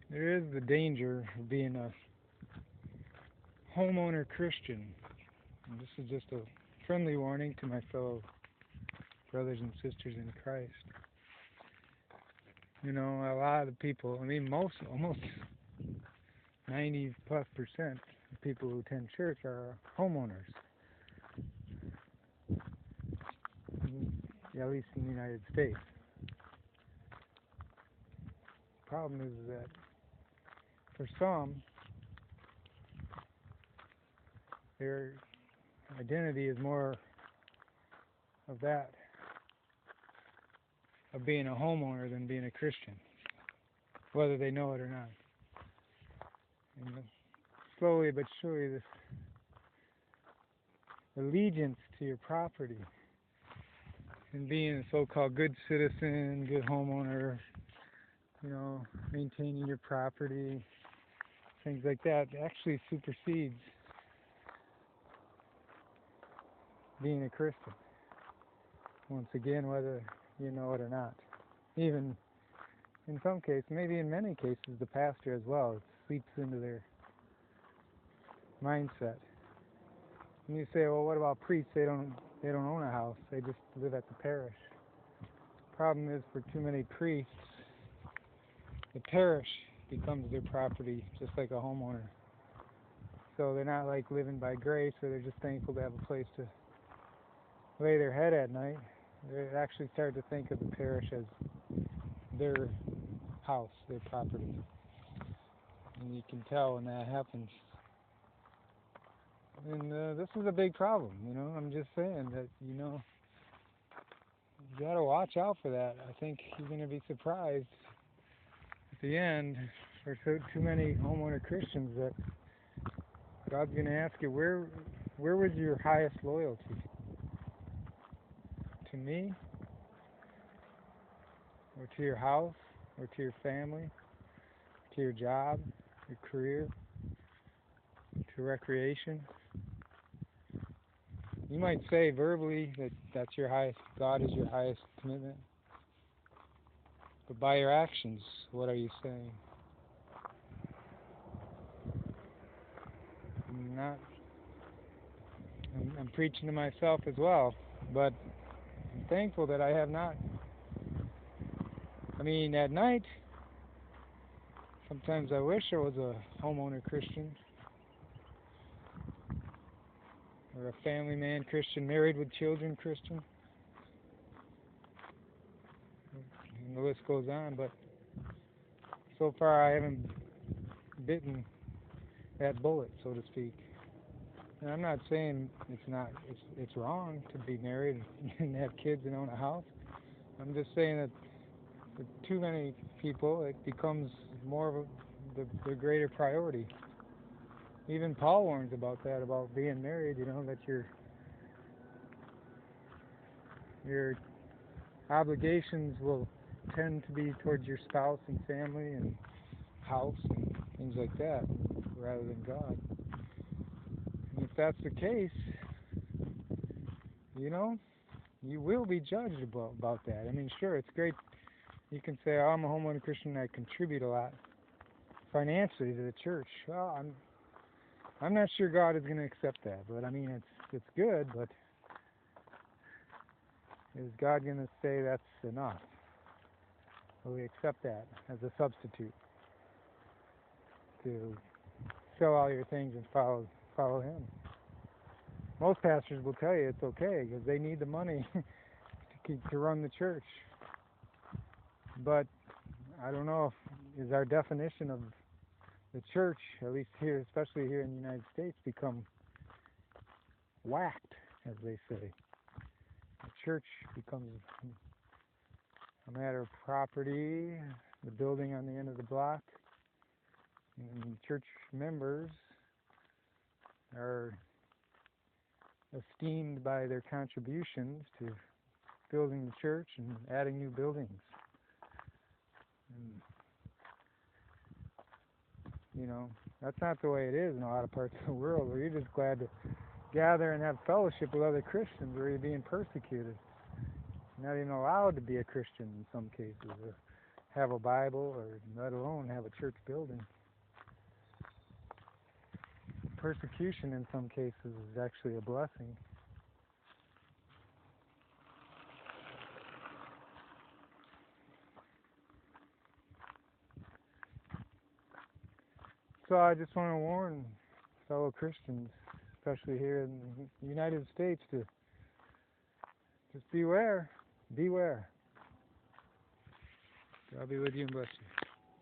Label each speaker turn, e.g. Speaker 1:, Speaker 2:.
Speaker 1: There is the danger of being a homeowner Christian. And this is just a friendly warning to my fellow brothers and sisters in Christ. You know, a lot of the people, I mean, almost 90 plus percent of people who attend church are homeowners, at least in the United States. The problem is that for some, their identity is more of that, of being a homeowner than being a Christian, whether they know it or not. And slowly but surely, this allegiance to your property and being a so-called good citizen, good homeowner, you know, maintaining your property, things like that, actually supersedes being a Christian. Once again, whether you know it or not. Even in some cases, maybe in many cases, the pastor as well, it seeps into their mindset. And you say, well, what about priests? They don't own a house. They just live at the parish. Problem is, for too many priests, the parish becomes their property, just like a homeowner. So they're not like living by grace, or they're just thankful to have a place to lay their head at night. They actually start to think of the parish as their house, their property. And you can tell when that happens. And this is a big problem, you know. I'm just saying that, you know, you got to watch out for that. I think you're going to be surprised at the end. There's too many homeowner Christians that God's going to ask you, where was your highest loyalty? To me? Or to your house? Or to your family? To your job? Your career? To recreation? You might say verbally that that's your highest, God is your highest commitment. But by your actions, what are you saying? I'm preaching to myself as well, but I'm thankful that I have not. I mean, at night, sometimes I wish I was a homeowner Christian, or a family man Christian, married with children Christian, and the list goes on, but so far I haven't bitten that bullet, so to speak. And I'm not saying it's wrong to be married and have kids and own a house. I'm just saying that for too many people, it becomes more of the greater priority. Even Paul warns about that, about being married, you know, that your obligations will tend to be towards your spouse and family and house and things like that, rather than God. And if that's the case, you know, you will be judged about that. I mean, sure, it's great. You can say, oh, I'm a homeowner Christian, I contribute a lot financially to the church. Well, I'm not sure God is going to accept that, but I mean, it's good, but is God going to say that's enough? Will we accept that as a substitute to sell all your things and follow Him? Most pastors will tell you it's okay because they need the money to run the church. But I don't know if is our definition of the church, at least here, especially here in the United States, become whacked, as they say. The church becomes a matter of property, the building on the end of the block, and church members are esteemed by their contributions to building the church and adding new buildings. And, you know, that's not the way it is in a lot of parts of the world, where you're just glad to gather and have fellowship with other Christians, where you're being persecuted. You're not even allowed to be a Christian in some cases, or have a Bible or let alone have a church building. Persecution in some cases is actually a blessing. So I just want to warn fellow Christians, especially here in the United States, to just beware. Beware. God be with you and bless you.